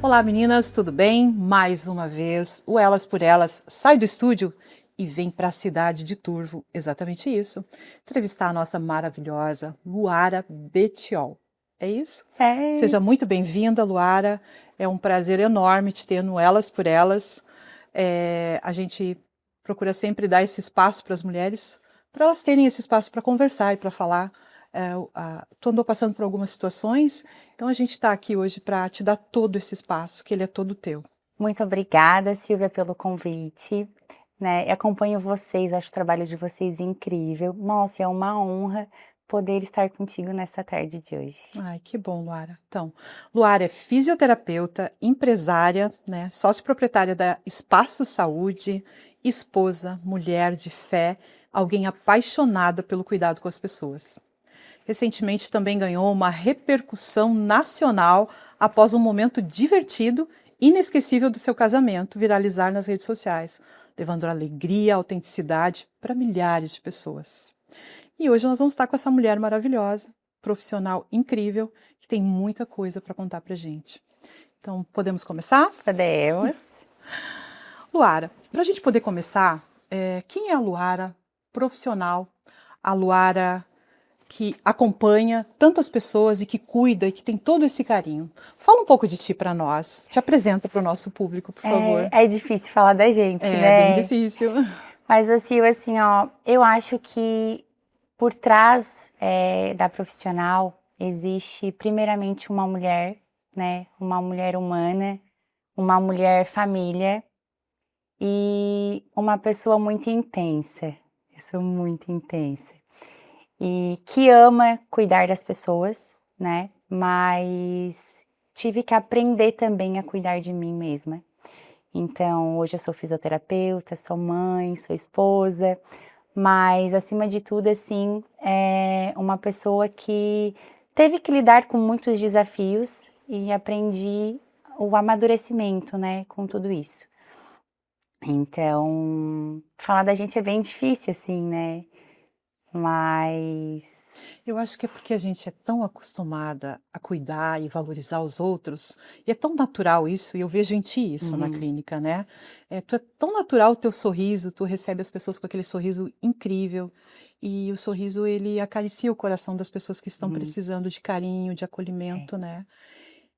Olá meninas, tudo bem? Mais uma vez, o Elas por Elas sai do estúdio e vem para a cidade de Turvo, exatamente isso, entrevistar a nossa maravilhosa Luara Betiol. É isso? É Seja isso. muito bem-vinda, Luara. É um prazer enorme te ter no Elas por Elas. A gente procura sempre dar esse espaço para as mulheres, para elas terem esse espaço para conversar e para falar. Tu andou passando por algumas situações, então a gente está aqui hoje para te dar todo esse espaço, que ele é todo teu. Muito obrigada, Silvia, pelo convite. Né? Eu acompanho vocês, acho o trabalho de vocês incrível. Nossa, é uma honra poder estar contigo nessa tarde de hoje. Ai, que bom, Luara. Então, Luara é fisioterapeuta, empresária, né, sócia proprietária da Espaço Saúde, esposa, mulher de fé, alguém apaixonada pelo cuidado com as pessoas. Recentemente também ganhou uma repercussão nacional após um momento divertido, inesquecível do seu casamento viralizar nas redes sociais, levando alegria e autenticidade para milhares de pessoas. E hoje nós vamos estar com essa mulher maravilhosa, profissional incrível, que tem muita coisa para contar para gente. Então, podemos começar? Podemos? Luara, para a gente poder começar, quem é a Luara profissional, a Luara que acompanha tantas pessoas e que cuida e que tem todo esse carinho? Fala um pouco de ti para nós, te apresenta para o nosso público, por favor. É difícil falar da gente, É bem né? difícil. Mas assim, ó, eu acho que por trás da profissional existe primeiramente uma mulher, né? Uma mulher humana, uma mulher família e uma pessoa muito intensa. Eu sou muito intensa. E que ama cuidar das pessoas, né? Mas tive que aprender também a cuidar de mim mesma. Então, hoje eu sou fisioterapeuta, sou mãe, sou esposa, mas acima de tudo, assim, é uma pessoa que teve que lidar com muitos desafios e aprendi o amadurecimento, né, com tudo isso. Então, falar da gente é bem difícil, assim, né? Mas Eu acho que é porque a gente é tão acostumada a cuidar e valorizar os outros, e é tão natural isso, e eu vejo em ti isso na uhum, clínica, né? Tu é tão natural o teu sorriso, tu recebe as pessoas com aquele sorriso incrível, e o sorriso ele acaricia o coração das pessoas que estão uhum, precisando de carinho, de é. acolhimento, né?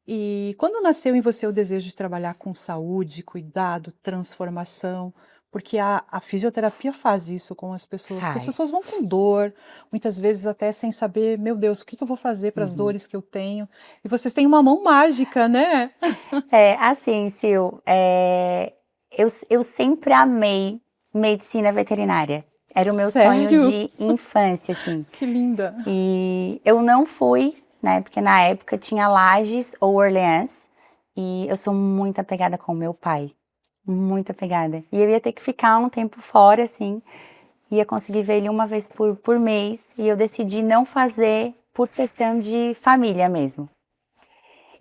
E quando nasceu em você o desejo de trabalhar com saúde, cuidado, transformação, porque a fisioterapia faz isso com as pessoas, porque as pessoas Faz. vão com dor, muitas vezes até sem saber, meu Deus, o que que eu vou fazer para as Uhum. dores que eu tenho? E vocês têm uma mão mágica, né? É, assim, Sil, eu sempre amei medicina veterinária. Era o meu sonho Sério? de infância, assim. Que linda. E eu não fui, né? Porque na época tinha Lages ou Orleans. E eu sou muito apegada com o meu pai. Muito apegada. E eu ia ter que ficar um tempo fora, assim. Ia conseguir ver ele uma vez por mês. E eu decidi não fazer por questão de família mesmo.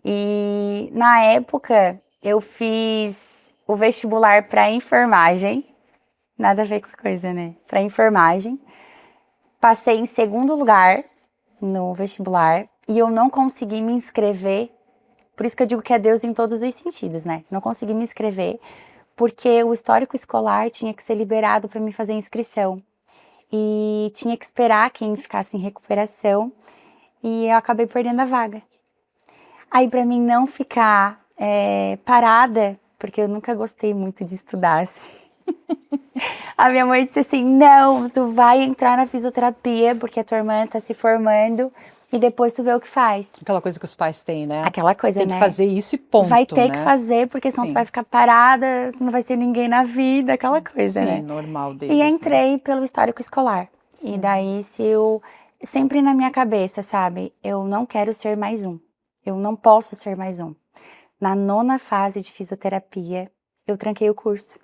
E na época eu fiz o vestibular para enfermagem, nada a ver com a coisa, né? Para enfermagem. Passei em segundo lugar no vestibular e eu não consegui me inscrever. Por isso que eu digo que é Deus em todos os sentidos, né? Não consegui me inscrever porque o histórico escolar tinha que ser liberado para me fazer inscrição. E tinha que esperar quem ficasse em recuperação e eu acabei perdendo a vaga. Aí, para mim não ficar parada, porque eu nunca gostei muito de estudar, assim. A minha mãe disse assim: não, tu vai entrar na fisioterapia, porque a tua irmã tá se formando, e depois tu vê o que faz. Aquela coisa que os pais têm, né? Aquela coisa, Tem que né? fazer isso e Vai ponto, ter que né? fazer, porque senão tu vai Sim, ficar parada, não vai ser ninguém na vida, aquela coisa, sim, né? normal E deles, né? entrei pelo histórico escolar. E Sim. daí, se eu. Sempre na minha cabeça, sabe? Eu não quero ser mais um. Eu não posso ser mais um. Na nona fase de fisioterapia, eu tranquei o curso.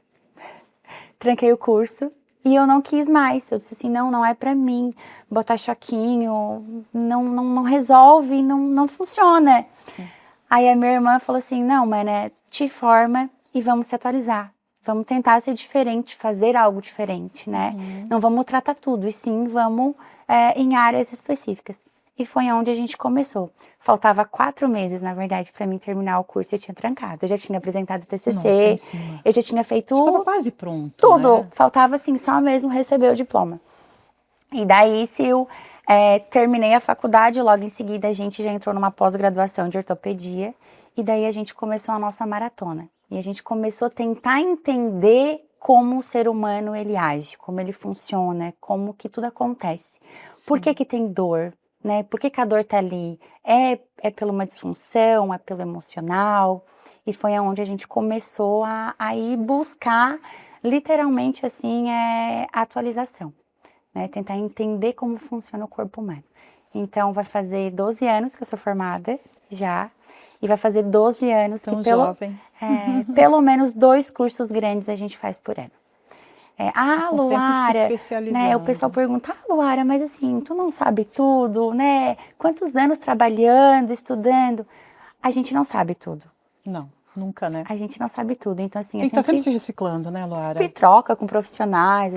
Tranquei o curso e eu não quis mais. Eu disse assim, não, não é pra mim. Botar choquinho não resolve, não funciona. Sim. Aí a minha irmã falou assim, não, mas né, te forma e vamos se atualizar. Vamos tentar ser diferente, fazer algo diferente, né? Uhum. Não vamos tratar tudo, e sim vamos em áreas específicas. E foi onde a gente começou. Faltava 4 meses, na verdade, para mim terminar o curso. Eu tinha trancado. Eu já tinha apresentado o Nossa, TCC. em cima. Eu já tinha feito Estava quase pronto, tudo. né? Faltava, assim, só mesmo receber o diploma. E daí, se eu terminei a faculdade, logo em seguida a gente já entrou numa pós-graduação de ortopedia. E daí a gente começou a nossa maratona. E a gente começou a tentar entender como o ser humano ele age, como ele funciona, como que tudo acontece. Por que tem dor, né? Por que a dor tá ali? É pela uma disfunção, é pelo emocional? E foi aonde a gente começou a ir buscar, literalmente assim, a atualização, né? Tentar entender como funciona o corpo humano. Então, vai fazer 12 anos que eu sou formada já, e vai fazer 12 anos Tão que jovem. pelo menos 2 cursos grandes a gente faz por ano. Vocês estão sempre se Luara, né? O pessoal especializando. pergunta, Luara, mas assim, tu não sabe tudo, né? Quantos anos trabalhando, estudando? A gente não sabe tudo. Não, nunca, né? A gente não sabe tudo. Então, assim, Tem que estar sempre se reciclando, né, Luara? sempre troca com profissionais.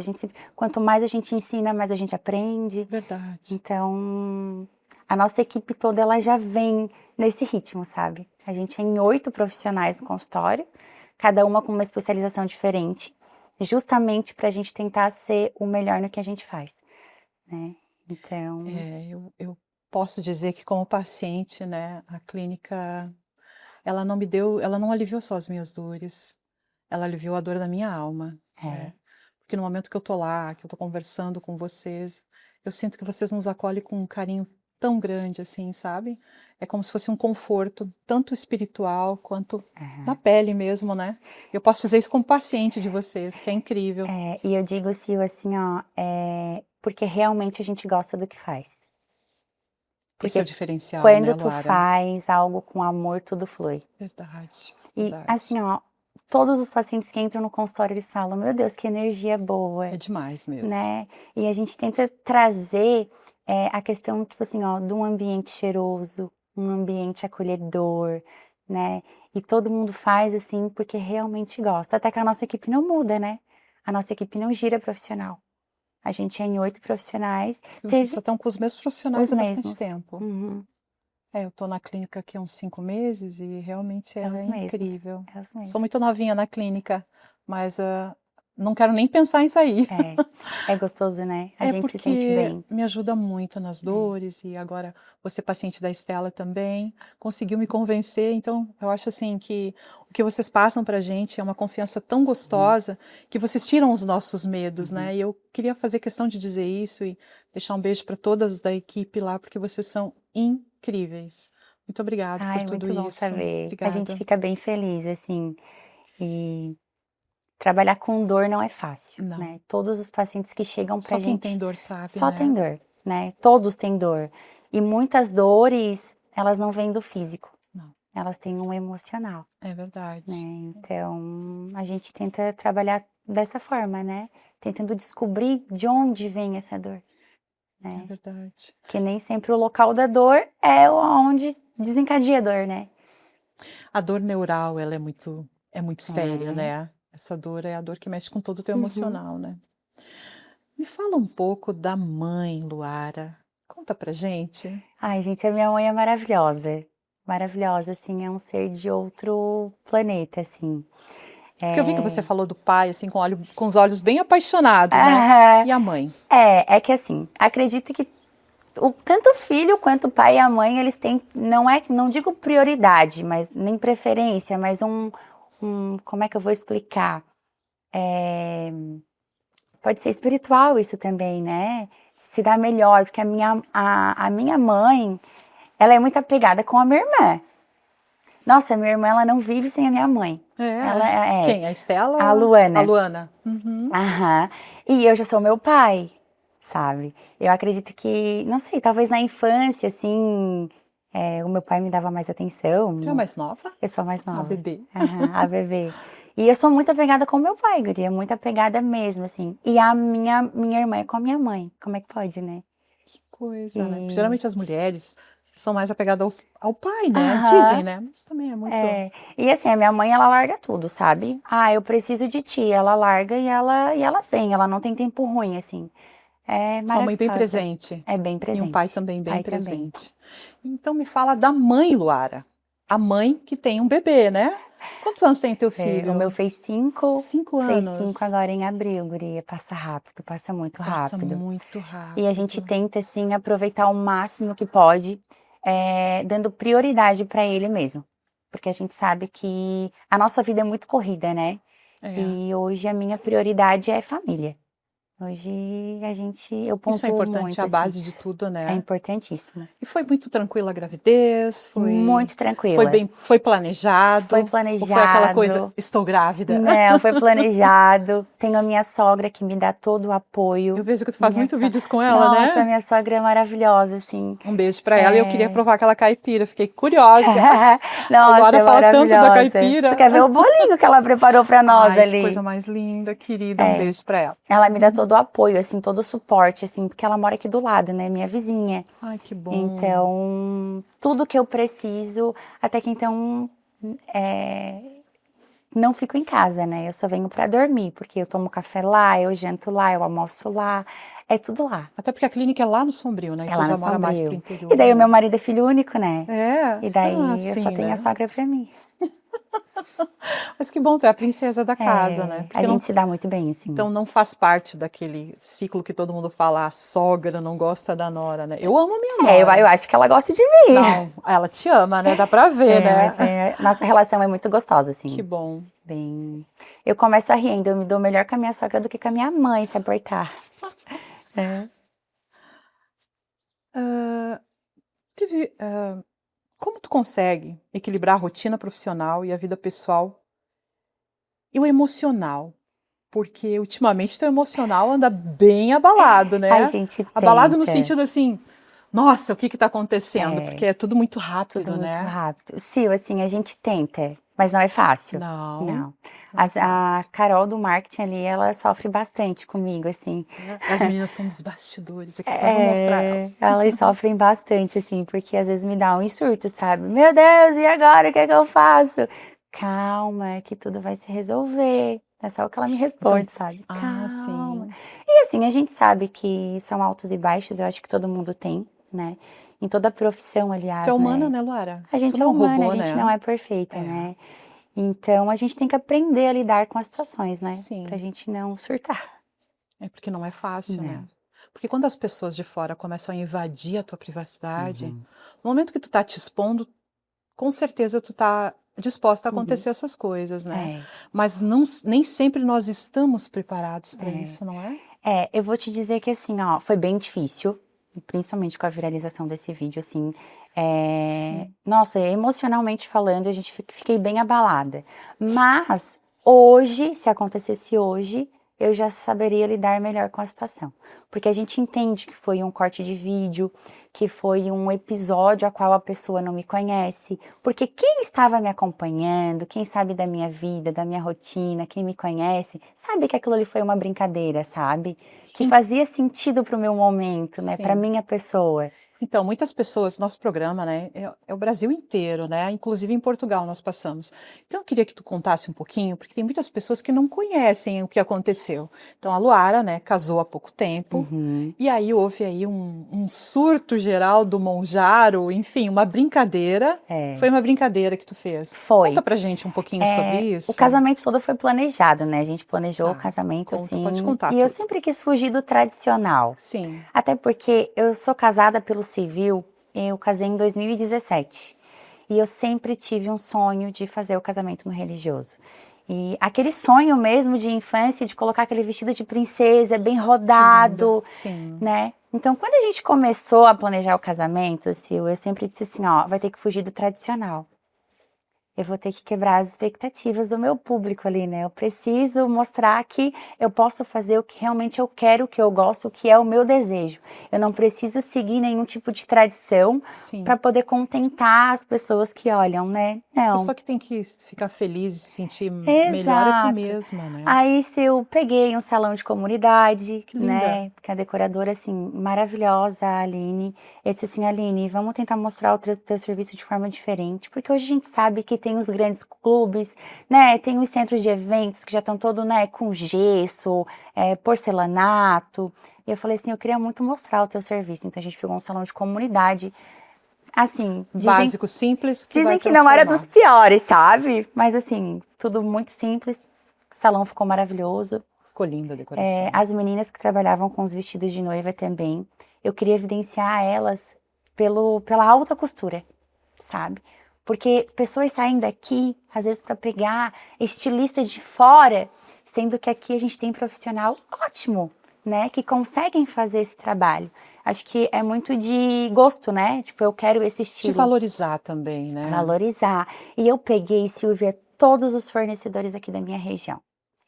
Quanto mais a gente ensina, mais a gente aprende. Verdade. Então, a nossa equipe toda, ela já vem nesse ritmo, sabe? A gente é em 8 profissionais no consultório, cada uma com uma especialização diferente, justamente para a gente tentar ser o melhor no que a gente faz, né? Então... Eu posso dizer que como paciente, né, a clínica, ela não aliviou só as minhas dores, ela aliviou a dor da minha alma, né? Porque no momento que eu tô lá, que eu tô conversando com vocês, eu sinto que vocês nos acolhem com um carinho tão grande, assim, sabe? É como se fosse um conforto, tanto espiritual quanto na pele mesmo, né? Eu posso dizer isso como paciente de vocês, que é incrível. E eu digo, Sil, assim, ó, porque realmente a gente gosta do que faz. Esse é o diferencial, Quando né, tu Luara? faz algo com amor, tudo flui. Verdade, E verdade. assim, ó, todos os pacientes que entram no consultório, eles falam, meu Deus, que energia boa. É demais mesmo. Né? E a gente tenta trazer a questão, tipo assim, ó, de um ambiente cheiroso, um ambiente acolhedor, né? E todo mundo faz assim porque realmente gosta. Até que a nossa equipe não muda, né? A nossa equipe não gira profissional. A gente é em 8 profissionais. E vocês só estão com os mesmos profissionais os há bastante mesmos. tempo. Uhum. Eu tô na clínica aqui há uns 5 meses e realmente é os mesmos. incrível. É os mesmos. Sou muito novinha na clínica, mas não quero nem pensar em sair. É gostoso, né? A gente se sente bem. Me ajuda muito nas dores e agora você paciente da Estela também conseguiu me convencer, então eu acho assim que o que vocês passam pra gente é uma confiança tão gostosa que vocês tiram os nossos medos, né? E eu queria fazer questão de dizer isso e deixar um beijo para todas da equipe lá, porque vocês são incríveis. Muito obrigada por tudo muito bom isso. saber. Obrigada. A gente fica bem feliz, assim, e trabalhar com dor não é fácil, Não. né? Todos os pacientes que chegam pra Só gente... quem tem dor sabe, Só né? tem dor, né? Todos têm dor. E muitas dores, elas não vêm do físico. Não. Elas têm um emocional. É verdade. Né? Então, a gente tenta trabalhar dessa forma, né? Tentando descobrir de onde vem essa dor. Né? É verdade. Que nem sempre o local da dor é onde desencadeia a dor, né? A dor neural, ela é muito séria, né? Essa dor é a dor que mexe com todo o teu emocional, né? Me fala um pouco da mãe, Luara. Conta pra gente. Ai, gente, a minha mãe é maravilhosa. Maravilhosa, assim, é um ser de outro planeta, assim. Porque eu vi que você falou do pai, assim, com os olhos bem apaixonados, né? E a mãe? É que assim, acredito que tanto o filho quanto o pai e a mãe, eles têm, não digo prioridade, mas nem preferência, mas como é que eu vou explicar? Pode ser espiritual isso também, né? Se dá melhor, porque a minha mãe, ela é muito apegada com a minha irmã. Nossa, a minha irmã, ela não vive sem a minha mãe. Ela Quem? A Estela? A Luana. A Luana. Aham. E eu já sou meu pai, sabe? Eu acredito que, não sei, talvez na infância, assim, o meu pai me dava mais atenção. Você é a mais nova? Eu sou a mais nova. A bebê. A bebê. E eu sou muito apegada com meu pai, guria, muito apegada mesmo, assim. E a minha irmã é com a minha mãe. Como é que pode, né? Que coisa, né? Geralmente as mulheres são mais apegadas ao pai, né? Aham. Dizem, né? Mas também é muito... E assim, a minha mãe, ela larga tudo, sabe? Eu preciso de ti. Ela larga e ela vem. Ela não tem tempo ruim, assim. É Uma mãe bem maravilhosa. presente. É bem E presente. um pai também bem Pai também. presente. Então me fala da mãe, Luara. A mãe que tem um bebê, né? Quantos anos tem teu filho? O meu fez 5, 5 fez anos. 5 agora em abril, guria. Passa rápido, passa muito Passa rápido. muito rápido. E a gente tenta, assim, aproveitar o máximo que pode, dando prioridade para ele mesmo. Porque a gente sabe que a nossa vida é muito corrida, né? É. E hoje a minha prioridade é família. Hoje eu Isso é pontuo importante, muito, a assim. base de tudo, É né? importantíssimo. E foi muito tranquila a gravidez? Muito tranquila. Foi planejado? Foi Ou foi aquela coisa, planejado. estou grávida? Não, foi planejado. Tenho a minha sogra que me dá todo o apoio. Eu vejo que tu faz Minha muito so- vídeos com ela, Nossa, né? minha sogra é maravilhosa, assim. Um beijo pra ela e eu queria provar aquela caipira, fiquei curiosa. A Nossa, Laura é fala tanto da maravilhosa. caipira. Tu quer ver o bolinho que ela preparou pra nós Ai, que ali? coisa mais linda, querida, um beijo pra ela. Ela me dá todo o apoio, assim, todo o suporte, assim, porque ela mora aqui do lado, né? Minha vizinha. Ai, que bom. Então, tudo que eu preciso, até que então, não fico em casa, né? Eu só venho pra dormir, porque eu tomo café lá, eu janto lá, eu almoço lá, é tudo lá. Até porque a clínica é lá no Sombrio, né? E É tu lá já no mora mais pro Sombrio. interior. E daí o né? meu marido é filho único, né? É? E daí Ah, eu só sim, tenho né? a sogra pra mim. Mas que bom, tu é a princesa da casa, né? A Porque gente se dá muito bem, assim. então não faz parte daquele ciclo que todo mundo fala, a sogra não gosta da nora, né? Eu amo a minha nora. Eu acho que ela gosta de mim. Não, ela te ama, né? Dá pra ver, né? Mas nossa relação é muito gostosa, assim. Que bom. Bem. Eu começo a rir ainda, eu me dou melhor com a minha sogra do que com a minha mãe, se apertar. Como tu consegue equilibrar a rotina profissional e a vida pessoal e o emocional? Porque ultimamente teu emocional anda bem abalado, né? A gente Abalado no tenta. sentido assim, nossa, o que tá acontecendo? Porque é tudo muito rápido, Tudo né? muito rápido. Sil, assim, a gente tenta, mas não é fácil. Não. Não. Não é A fácil. Carol do marketing ali, ela sofre bastante comigo, assim. As meninas estão nos bastidores aqui, depois eu vou mostrar elas. Elas sofrem bastante, assim, porque às vezes me dá um surto, sabe? Meu Deus, e agora? O que é que eu faço? Calma, que tudo vai se resolver. É só o que ela me responde, sabe? Calma. Sim. E assim, a gente sabe que são altos e baixos, eu acho que todo mundo tem, né? Em toda profissão, aliás, Tu é humana, né? né, Luara? A gente Tu é não humana, roubou, a gente né? não é perfeita, né? Então, a gente tem que aprender a lidar com as situações, né? Sim. Pra gente não surtar. É porque não é fácil, Não. né? Porque quando as pessoas de fora começam a invadir a tua privacidade, no momento que tu tá te expondo, com certeza tu tá disposta a acontecer essas coisas, né? Mas nem sempre nós estamos preparados para isso, não é? Eu vou te dizer que assim, ó, foi bem difícil, principalmente com a viralização desse vídeo, assim. Nossa, emocionalmente falando, fiquei bem abalada. Mas hoje, se acontecesse hoje, eu já saberia lidar melhor com a situação. Porque a gente entende que foi um corte de vídeo, que foi um episódio a qual a pessoa não me conhece. Porque quem estava me acompanhando, quem sabe da minha vida, da minha rotina, quem me conhece, sabe que aquilo ali foi uma brincadeira, sabe? Que fazia sentido pro meu momento, né? Pra minha pessoa. Então, muitas pessoas, nosso programa, né, é o Brasil inteiro, né, inclusive em Portugal nós passamos. Então, eu queria que tu contasse um pouquinho, porque tem muitas pessoas que não conhecem o que aconteceu. Então, a Luara, né, casou há pouco tempo, e aí houve aí um surto geral do Monjaro, enfim, uma brincadeira. Foi uma brincadeira que tu fez. Foi. Conta pra gente um pouquinho sobre isso. O casamento todo foi planejado, né? A gente planejou o casamento assim. Pode contar E eu tudo. sempre quis fugir do tradicional. Sim. Até porque eu sou casada pelo civil, eu casei em 2017. E eu sempre tive um sonho de fazer o casamento no religioso. E aquele sonho mesmo de infância, de colocar aquele vestido de princesa, bem rodado, né? Então, quando a gente começou a planejar o casamento, Sil, eu sempre disse assim, ó, vai ter que fugir do tradicional. Eu vou ter que quebrar as expectativas do meu público ali, né? Eu preciso mostrar que eu posso fazer o que realmente eu quero, o que eu gosto, o que é o meu desejo. Eu não preciso seguir nenhum tipo de tradição para poder contentar as pessoas que olham, né? Não. A pessoa que tem que ficar feliz e se sentir melhor é tu mesma, né? Aí se eu peguei um salão de comunidade, Que linda. né? Que a decoradora, assim, maravilhosa, a Aline. Eu disse assim, Aline, vamos tentar mostrar o teu serviço de forma diferente, porque hoje a gente sabe que tem tem os grandes clubes, né? Tem os centros de eventos que já estão todos, né, com gesso, porcelanato. E eu falei assim, eu queria muito mostrar o teu serviço. Então a gente pegou um salão de comunidade. Assim, Básico, simples, que vai dizem que não era transformar. dos piores, sabe? Mas assim, tudo muito simples. O salão ficou maravilhoso. Ficou linda a decoração. As meninas que trabalhavam com os vestidos de noiva também, eu queria evidenciar elas pela alta costura, sabe? Porque pessoas saem daqui, às vezes, para pegar estilista de fora, sendo que aqui a gente tem profissional ótimo, né? Que conseguem fazer esse trabalho. Acho que é muito de gosto, né? Tipo, eu quero esse estilo. Te valorizar também, né? Valorizar. E eu peguei, Silvia, todos os fornecedores aqui da minha região.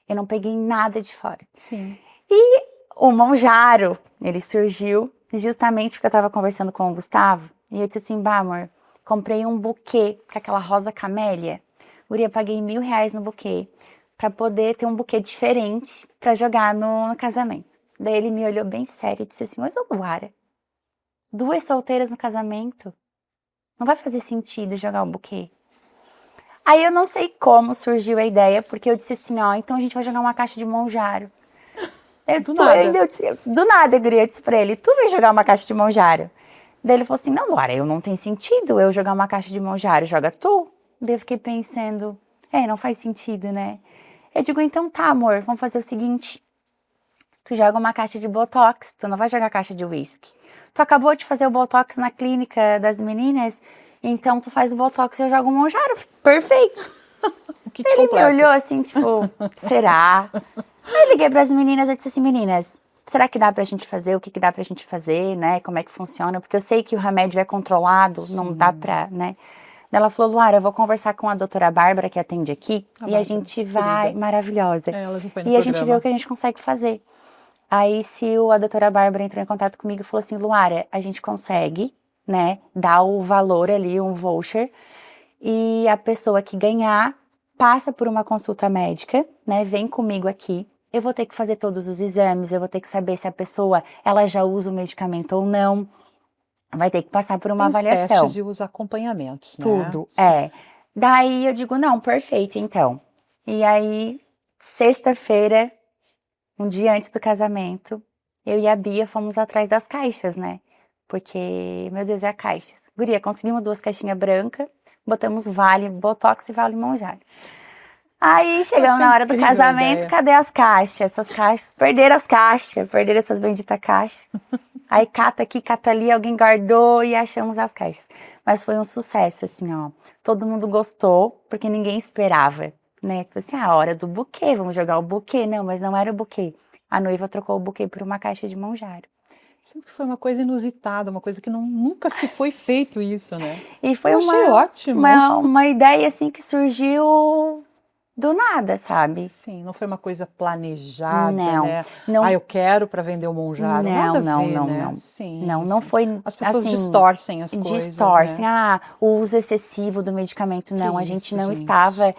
Eu não peguei nada de fora. Sim. E o Monjaro, ele surgiu justamente porque eu tava conversando com o Gustavo. E eu disse assim, bah, amor, comprei um buquê com aquela rosa camélia. Guria, paguei R$1.000 no buquê pra poder ter um buquê diferente pra jogar no casamento. Daí ele me olhou bem sério e disse assim, mas ô Luara, 2 solteiras no casamento? Não vai fazer sentido jogar o buquê. Aí eu não sei como surgiu a ideia, porque eu disse assim, ó, então a gente vai jogar uma caixa de Monjaro. Do nada, eu disse pra ele, tu vai jogar uma caixa de Monjaro? Daí ele falou assim, não, Luara, eu não tem sentido eu jogar uma caixa de Monjaro, joga tu. Daí eu fiquei pensando, não faz sentido, né? Eu digo, então tá, amor, vamos fazer o seguinte, tu joga uma caixa de Botox, tu não vai jogar caixa de whisky. Tu acabou de fazer o Botox na clínica das meninas, então tu faz o Botox e eu jogo o Monjaro, perfeito. O kit Ele completo. me olhou assim, tipo, será? Aí eu liguei pras meninas, eu disse assim, meninas, será que dá pra gente fazer? O que dá pra gente fazer, né? Como é que funciona? Porque eu sei que o remédio é controlado, não dá pra, né? Ela falou, Luara, eu vou conversar com a doutora Bárbara, que atende aqui, e a gente vai, querida. Maravilhosa. Ela já foi no e a programa. gente vê o que a gente consegue fazer. Aí, a doutora Bárbara entrou em contato comigo e falou assim, Luara, a gente consegue, né, dar o valor ali, um voucher, e a pessoa que ganhar passa por uma consulta médica, né, vem comigo aqui, eu vou ter que fazer todos os exames, eu vou ter que saber se a pessoa, ela já usa o medicamento ou não, vai ter que passar por uma Tem os avaliação. testes e os acompanhamentos, né? Tudo, Daí eu digo, não, perfeito, então. E aí, sexta-feira, um dia antes do casamento, eu e a Bia fomos atrás das caixas, né? Porque, meu Deus, é a caixa. Guria, conseguimos 2 caixinhas brancas, botamos Vale Botox e Vale Monjaro. Aí, chegamos na hora do casamento, cadê as caixas? Essas caixas, perderam essas benditas caixas. Aí, cata aqui, cata ali, alguém guardou e achamos as caixas. Mas foi um sucesso, assim, ó. Todo mundo gostou, porque ninguém esperava, né? Tipo assim, a hora do buquê, vamos jogar o buquê. Não, mas não era o buquê. A noiva trocou o buquê por uma caixa de Monjaro. Sempre foi uma coisa inusitada, uma coisa que nunca se foi feito isso, né? E foi Eu achei ótimo. uma ideia, assim, que surgiu do nada, sabe? Sim, não foi uma coisa planejada, Não, né? não. Eu quero para vender o Monjaro. Nada a ver, né? Não. Sim, Não foi. As pessoas assim, distorcem as coisas, distorcem. né? O uso excessivo do medicamento. Não, a gente isso, não gente. estava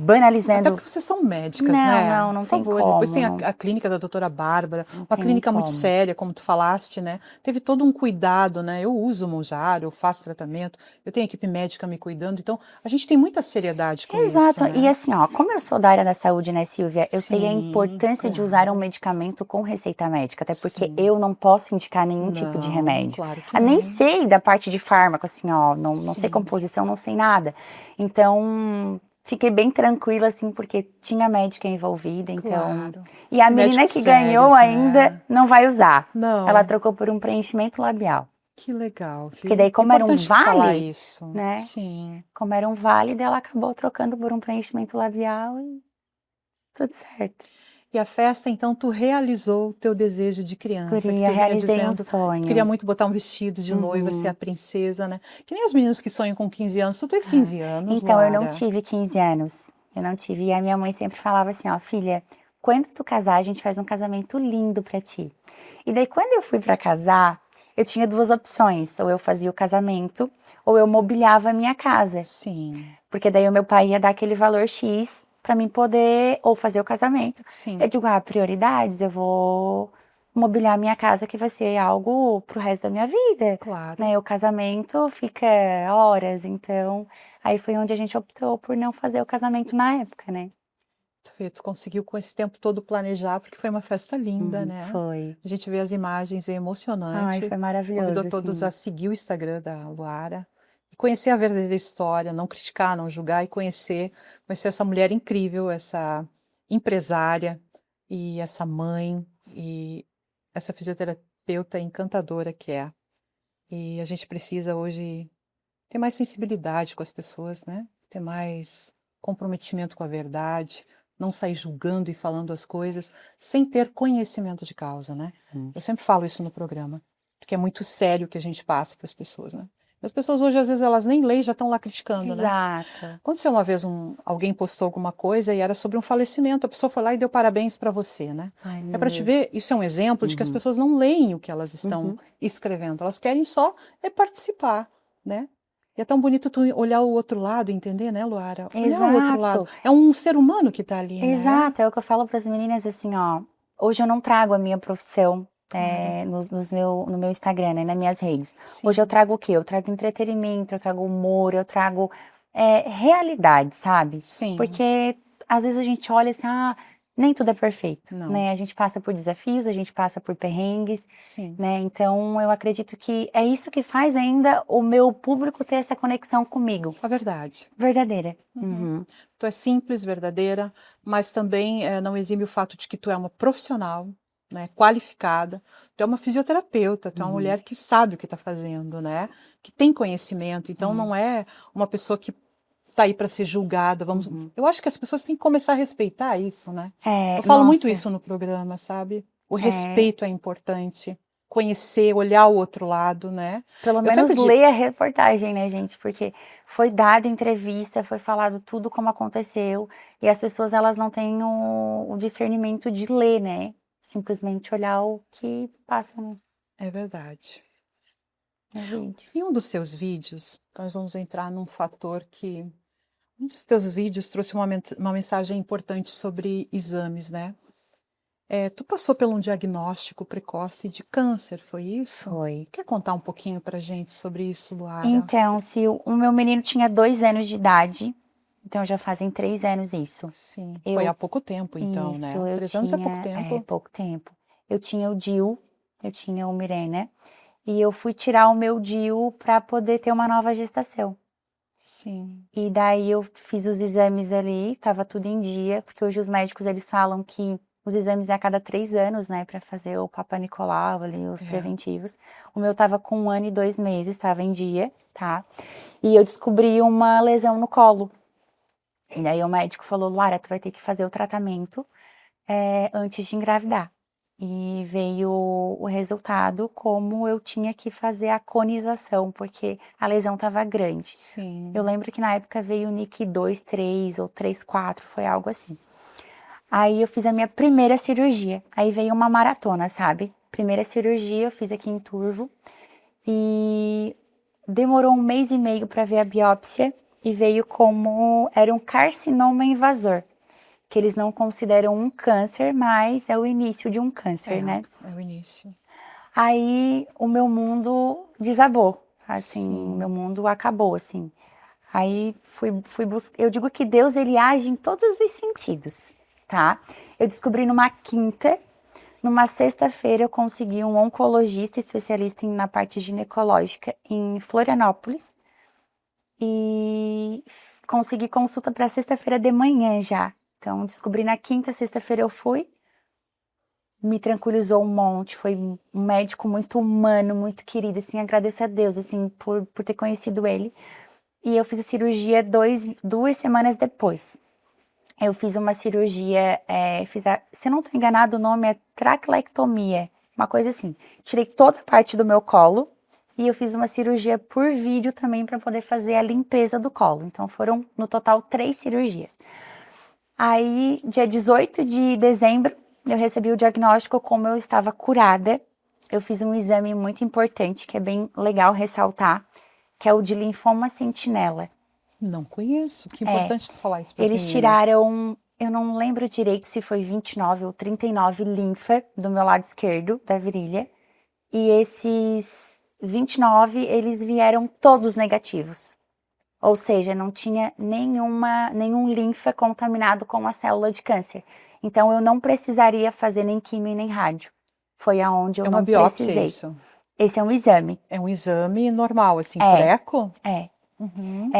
banalizando. Até porque vocês são médicas, Não, né? não Por tem favor, como. depois tem a clínica da doutora Bárbara, uma tem clínica nem muito como. séria, como tu falaste, né? Teve todo um cuidado, né? Eu uso o Monjaro, eu faço tratamento, eu tenho equipe médica me cuidando, então a gente tem muita seriedade com Exato. isso, né? E assim, ó, como eu sou da área da saúde, né, Silvia? Eu sei a Sim, importância de usar um medicamento com receita médica, até porque Sim. eu não posso indicar nenhum tipo de Não, remédio. claro que Nem não. sei da parte de fármaco, assim, ó, não sei Sim. composição, não sei nada. Então, fiquei bem tranquila, assim, porque tinha médica envolvida, então... Claro. E a menina Médicos que ganhou sérios, ainda né? não vai usar. Não. Ela trocou por um preenchimento labial. Que legal, viu? Porque daí, como era um Importante tu falar vale, isso. né? Sim. Como era um vale, daí ela acabou trocando por um preenchimento labial e tudo certo. E a festa, então, tu realizou o teu desejo de criança, que Guria, tu vinha realizei um dizendo, sonho. tu queria muito botar um vestido de noiva, ser a princesa, né? Que nem as meninas que sonham com 15 anos. Tu teve 15 anos, Então, eu não Luara? tive 15 anos. Eu não tive. E a minha mãe sempre falava assim, ó, filha, quando tu casar, a gente faz um casamento lindo pra ti. E daí, quando eu fui pra casar, eu tinha 2 opções. Ou eu fazia o casamento, ou eu mobiliava a minha casa. Sim. Porque daí o meu pai ia dar aquele valor X pra mim poder ou fazer o casamento. Sim. Eu digo, prioridades, eu vou mobiliar minha casa, que vai ser algo pro resto da minha vida. Claro. Né? O casamento fica horas, então aí foi onde a gente optou por não fazer o casamento na época, né? Tu conseguiu com esse tempo todo planejar, porque foi uma festa linda, né? Foi. A gente vê as imagens, é Ai, emocionante. foi Convido a maravilhoso, todos assim. a seguir o Instagram da Luara e conhecer a verdadeira história, não criticar, não julgar e conhecer essa mulher incrível, essa empresária e essa mãe e essa fisioterapeuta encantadora que é. E a gente precisa hoje ter mais sensibilidade com as pessoas, né? Ter mais comprometimento com a verdade, não sair julgando e falando as coisas sem ter conhecimento de causa, né? Eu sempre falo isso no programa, porque é muito sério o que a gente passa para as pessoas, né? As pessoas hoje, às vezes, elas nem leem e já estão lá criticando, né? Exato. Aconteceu uma vez, alguém postou alguma coisa e era sobre um falecimento, a pessoa foi lá e deu parabéns para você, né? Ai, É meu para te Deus. ver, isso é um exemplo de que as pessoas não leem o que elas estão escrevendo, elas querem só participar, né? E é tão bonito tu olhar o outro lado, entender, né, Luara? Olhar o outro lado. Exato. É um ser humano que está ali, né? Exato, é o que eu falo para as meninas assim, ó. Hoje eu não trago a minha profissão Claro. no meu Instagram, né, nas minhas redes. Sim. Hoje eu trago o quê? Eu trago entretenimento, eu trago humor, eu trago realidade, sabe? Sim. Porque às vezes a gente olha assim, nem tudo é perfeito, Não. né? A gente passa por desafios, a gente passa por perrengues, Sim. né? Então eu acredito que é isso que faz ainda o meu público ter essa conexão comigo. A verdade. Verdadeira. Tu é simples, verdadeira, mas também não exime o fato de que tu é uma profissional, né, qualificada, tu é uma fisioterapeuta, tu é uma mulher que sabe o que está fazendo, né, que tem conhecimento, então não é uma pessoa que está aí para ser julgada, eu acho que as pessoas têm que começar a respeitar isso, né, eu falo muito Nossa. isso no programa, sabe, o respeito é importante, conhecer, olhar o outro lado, né. Pelo Eu menos sempre digo, leia a reportagem, né, gente? Porque foi dada entrevista, foi falado tudo como aconteceu, e as pessoas elas não têm o discernimento de ler, né? Simplesmente olhar o que passa é verdade. no vídeo. Em um dos seus vídeos, nós vamos entrar num fator que um dos teus vídeos trouxe uma mensagem importante sobre exames, né? Tu passou por um diagnóstico precoce de câncer, foi isso? Foi. Quer contar um pouquinho pra gente sobre isso, Luara? Então, se o meu menino tinha 2 anos de idade, então já fazem 3 anos isso. Sim. Eu- Foi há pouco tempo, então, Isso, né? eu 3 anos é pouco tinha, tempo. pouco tempo. Eu tinha o DIU, eu tinha o Mirena, e eu fui tirar o meu DIU para poder ter uma nova gestação. Sim. E daí eu fiz os exames ali, tava tudo em dia, porque hoje os médicos eles falam que os exames é a cada 3 anos, né, para fazer o Papa Nicolau ali, os preventivos. O meu tava com 1 ano e 2 meses, tava em dia, tá? E eu descobri uma lesão no colo. E daí o médico falou, Lara, tu vai ter que fazer o tratamento antes de engravidar. E veio o resultado como eu tinha que fazer a conização, porque a lesão estava grande. Sim. Eu lembro que na época veio o NIC 2, 3 ou 3, 4, foi algo assim. Aí eu fiz a minha primeira cirurgia. Aí veio uma maratona, sabe? Primeira cirurgia eu fiz aqui em Turvo. E demorou 1 mês e meio para ver a biópsia. E veio como era um carcinoma invasor. Que eles não consideram um câncer, mas é o início de um câncer, né? É o início. Aí o meu mundo desabou, assim, Sim. meu mundo acabou, assim. Aí fui buscar, eu digo que Deus, ele age em todos os sentidos, tá? Eu descobri numa quinta, numa sexta-feira eu consegui um oncologista especialista na parte ginecológica em Florianópolis e consegui consulta para sexta-feira de manhã já. Então descobri na quinta, sexta-feira eu fui, me tranquilizou um monte, foi um médico muito humano, muito querido, assim, agradeço a Deus, assim, por ter conhecido ele. E eu fiz a cirurgia 2 semanas depois. Eu fiz uma cirurgia, se eu não estou enganado, o nome é traquelectomia, uma coisa assim. Tirei toda a parte do meu colo e eu fiz uma cirurgia por vídeo também para poder fazer a limpeza do colo. Então foram, no total, 3 cirurgias. Aí, dia 18 de dezembro, eu recebi o diagnóstico como eu estava curada. Eu fiz um exame muito importante, que é bem legal ressaltar, que é o de linfoma sentinela. Não conheço. Que importante tu falar isso para as Eles meninas. tiraram, eu não lembro direito se foi 29 ou 39 linfa do meu lado esquerdo da virilha. E esses 29, eles vieram todos negativos. Ou seja, não tinha nenhum linfa contaminado com a célula de câncer. Então, eu não precisaria fazer nem quimio nem rádio. Foi aonde eu É uma não biópsia precisei. isso? Esse é um exame. É um exame normal, assim, por eco? É. Uhum.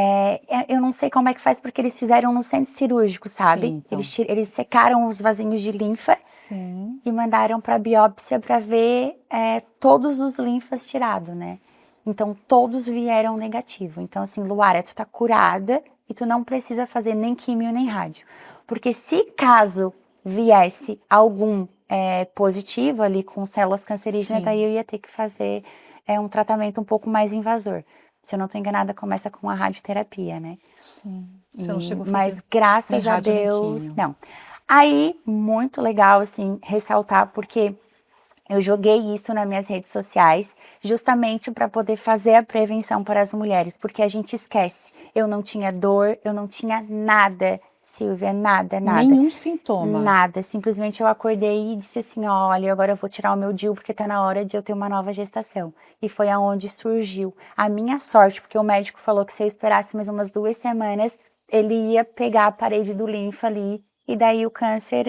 Eu não sei como é que faz, porque eles fizeram no centro cirúrgico, sabe? Sim, então. Eles secaram os vasinhos de linfa Sim. e mandaram para biópsia para ver todos os linfas tirados, né? Então, todos vieram negativo. Então, assim, Luara, tu tá curada e tu não precisa fazer nem químio nem rádio. Porque se caso viesse algum positivo ali com células cancerígenas, Sim. daí eu ia ter que fazer um tratamento um pouco mais invasor. Se eu não tô enganada, começa com a radioterapia, né? Sim. Você não chegou a Mas fazer graças nem a rádio nem Deus, químio. não. Aí, muito legal, assim, ressaltar, porque eu joguei isso nas minhas redes sociais, justamente para poder fazer a prevenção para as mulheres, porque a gente esquece. Eu não tinha dor, eu não tinha nada, Silvia, nada. Nenhum sintoma. Nada, simplesmente eu acordei e disse assim, olha, agora eu vou tirar o meu DIU porque tá na hora de eu ter uma nova gestação. E foi aonde surgiu a minha sorte, porque o médico falou que se eu esperasse mais umas 2 semanas, ele ia pegar a parede do linfa ali, e daí o câncer,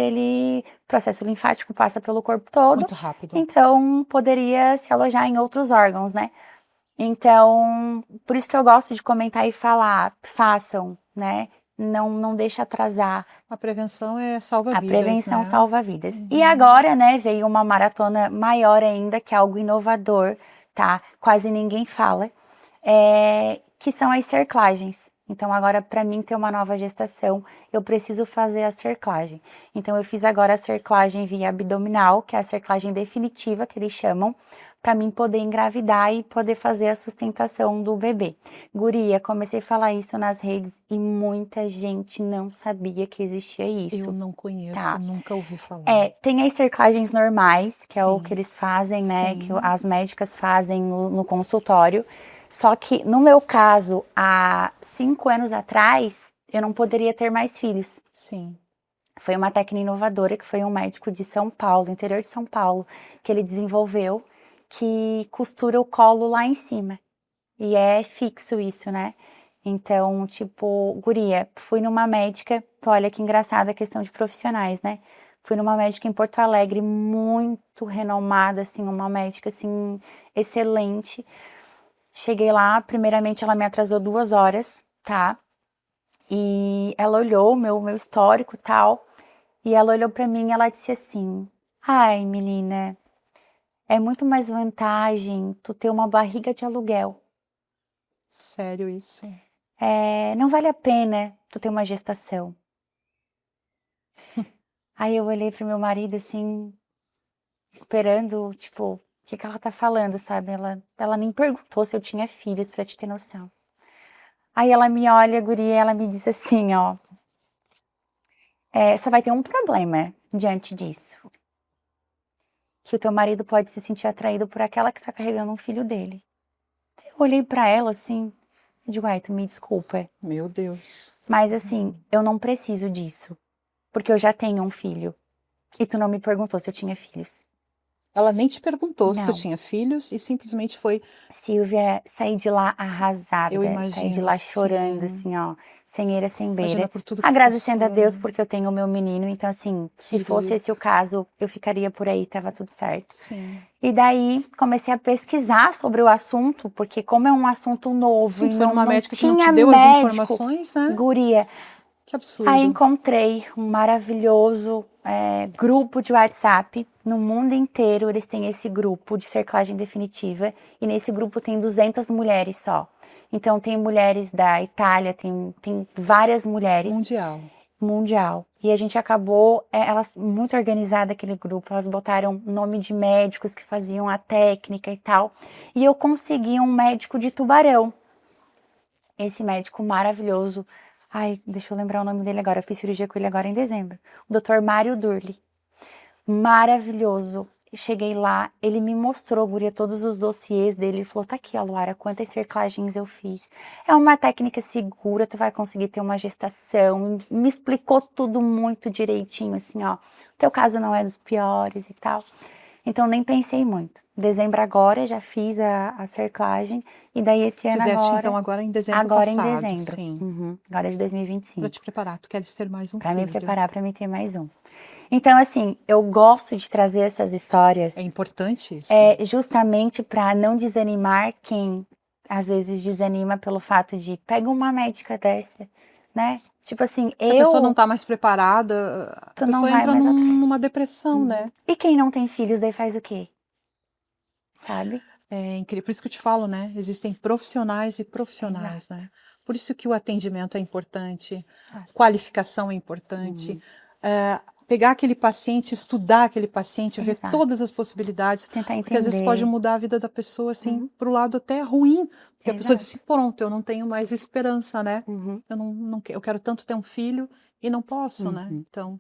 processo linfático passa pelo corpo todo. Muito rápido. Então, poderia se alojar em outros órgãos, né? Então, por isso que eu gosto de comentar e falar, façam, né? Não deixa atrasar. A prevenção salva A vidas, prevenção né? salva vidas. E agora, né, veio uma maratona maior ainda, que é algo inovador, tá? Quase ninguém fala, que são as cerclagens. Então, agora, para mim ter uma nova gestação, eu preciso fazer a cerclagem. Então, eu fiz agora a cerclagem via abdominal, que é a cerclagem definitiva, que eles chamam, para mim poder engravidar e poder fazer a sustentação do bebê. Guria, comecei a falar isso nas redes e muita gente não sabia que existia isso. Eu não conheço, Tá. nunca ouvi falar. Tem as cerclagens normais, que é o Sim. que eles fazem, né? Sim. Que as médicas fazem no consultório. Só que, no meu caso, há 5 anos atrás, eu não poderia ter mais filhos. Sim. Foi uma técnica inovadora que foi um médico de São Paulo, interior de São Paulo, que ele desenvolveu, que costura o colo lá em cima. E é fixo isso, né? Então, tipo, guria, fui numa médica, olha que engraçada a questão de profissionais, né? Fui numa médica em Porto Alegre, muito renomada, assim, uma médica, assim, excelente. Cheguei lá, primeiramente ela me atrasou 2 horas, tá? E ela olhou o meu histórico e tal, e ela olhou pra mim e ela disse assim, ai, menina, é muito mais vantagem tu ter uma barriga de aluguel. Sério isso? Não vale a pena tu ter uma gestação. Aí eu olhei pro meu marido assim, esperando, tipo, o que ela tá falando, sabe? Ela nem perguntou se eu tinha filhos, pra te ter noção. Aí ela me olha, guria, e ela me diz assim, ó, só vai ter um problema diante disso. Que o teu marido pode se sentir atraído por aquela que tá carregando um filho dele. Eu olhei pra ela assim, e digo, ai, tu me desculpa. Meu Deus. Mas assim, eu não preciso disso. Porque eu já tenho um filho. E tu não me perguntou se eu tinha filhos. Ela nem te perguntou se tu Não. tinha filhos e simplesmente foi. Silvia, saí de lá arrasada. Eu Saí de imagino lá que chorando, sim. assim, ó. Sem eira, sem beira. Imagina por tudo que Agradecendo a passou, Deus né? porque eu tenho o meu menino. Então, assim, se fosse Querido. esse o caso, eu ficaria por aí, tava tudo certo. Sim. E daí, comecei a pesquisar sobre o assunto, porque como é um assunto novo Sim, e tu foi numa não médica que não tinha te deu as médico, informações, né? guria, Que absurdo. aí encontrei um maravilhoso grupo de WhatsApp. No mundo inteiro eles têm esse grupo de cerclagem definitiva. E nesse grupo tem 200 mulheres só. Então tem mulheres da Itália, tem várias mulheres. Mundial. E a gente acabou, elas muito organizada aquele grupo, elas botaram nome de médicos que faziam a técnica e tal. E eu consegui um médico de Tubarão. Esse médico maravilhoso. Ai, deixa eu lembrar o nome dele agora. Eu fiz cirurgia com ele agora em dezembro. O Dr. Mário Durli. Maravilhoso. cheguei lá, ele me mostrou, guria, todos os dossiês dele. Ele falou, tá aqui, ó, Luara, quantas cerclagens eu fiz. É uma técnica segura, tu vai conseguir ter uma gestação. Me explicou tudo muito direitinho, assim, ó. Teu caso não é dos piores e tal. Então, nem pensei muito. Dezembro agora, já fiz a cerclagem. E daí, esse ano Fizeste, agora... então, agora em dezembro Agora em passado. dezembro. Sim. Uhum. Agora é de 2025. Para te preparar, tu queres ter mais um Pra filho. me preparar pra me ter mais um. Então, assim, eu gosto de trazer essas histórias É importante isso. justamente pra não desanimar quem às vezes desanima pelo fato de pega uma médica dessa, né? Tipo assim, Se a pessoa não tá mais preparada, a Tu não pessoa vai entra mais atrás. numa depressão, né? E quem não tem filhos, daí faz o quê? Sabe? É incrível, por isso que eu te falo, né? Existem profissionais e profissionais, Exato. né? Por isso que o atendimento é importante, Exato. qualificação é importante, pegar aquele paciente, estudar aquele paciente, ver Exato. todas as possibilidades, Tentar porque às vezes pode entender. mudar a vida da pessoa, assim, pro lado até ruim, porque a pessoa diz Exato. assim, pronto, eu não tenho mais esperança, né? Uhum. Eu quero tanto ter um filho e não posso, né? Então,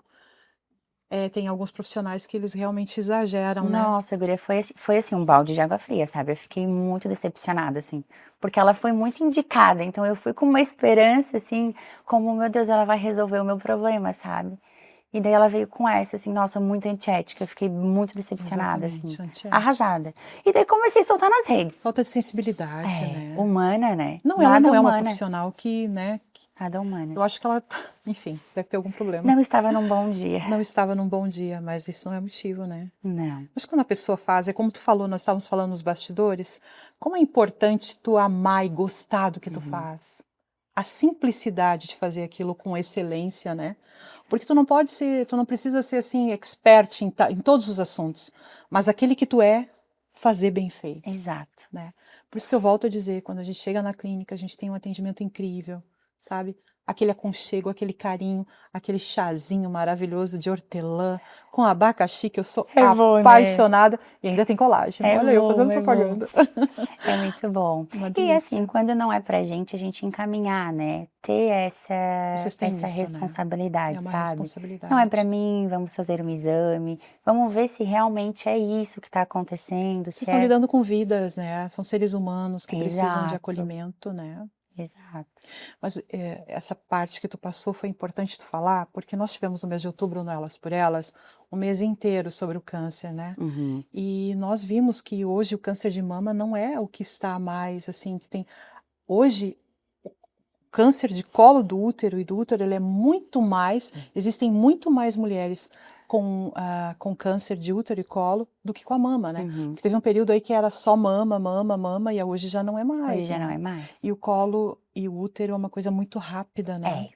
tem alguns profissionais que eles realmente exageram, né? Nossa, guria, foi assim um balde de água fria, sabe? Eu fiquei muito decepcionada, assim, porque ela foi muito indicada, então eu fui com uma esperança, assim, como, meu Deus, ela vai resolver o meu problema, sabe? E daí ela veio com essa, assim, nossa, muito antiética, eu fiquei muito decepcionada, assim, Exatamente, antiética. arrasada. E daí comecei a soltar nas redes. Falta de sensibilidade, né? Humana, né? Não, ela Nada não é uma humana. profissional que, né? Nada humana. Eu acho que ela, enfim, deve ter algum problema. Não estava num bom dia. Não estava num bom dia, mas isso não é motivo, né? Não. Mas quando a pessoa faz, é como tu falou, nós estávamos falando nos bastidores, como é importante tu amar e gostar do que tu faz. A simplicidade de fazer aquilo com excelência, né? Porque tu não precisa ser assim, expert em todos os assuntos, mas aquele que tu é, fazer bem feito. Exato. Né? Por isso que eu volto a dizer, quando a gente chega na clínica, a gente tem um atendimento incrível, sabe? Aquele aconchego, aquele carinho, aquele chazinho maravilhoso de hortelã com abacaxi, que eu sou bom, né? apaixonada. E ainda tem colágeno. É Olha eu bom, fazendo é propaganda. É muito bom. Uma E delícia. assim, quando não é pra gente, a gente encaminhar, né? Ter Vocês têm essa isso, né? responsabilidade, É uma sabe? responsabilidade. Não é pra mim, vamos fazer um exame, vamos ver se realmente é isso que tá acontecendo, Vocês se estão é... lidando com vidas, né? São seres humanos que precisam de Exato. acolhimento, né? Exato. Mas essa parte que tu passou foi importante tu falar, porque nós tivemos no mês de outubro, no Elas por Elas, um mês inteiro sobre o câncer, né? E nós vimos que hoje o câncer de mama não é o que está mais, assim, que tem... Hoje, o câncer de colo do útero e do útero, ele é muito mais... Existem muito mais mulheres com câncer de útero e colo do que com a mama, né? Porque teve um período aí que era só mama, mama, mama, e hoje já não é mais. Hoje já né? não é mais. E o colo e o útero é uma coisa muito rápida, né?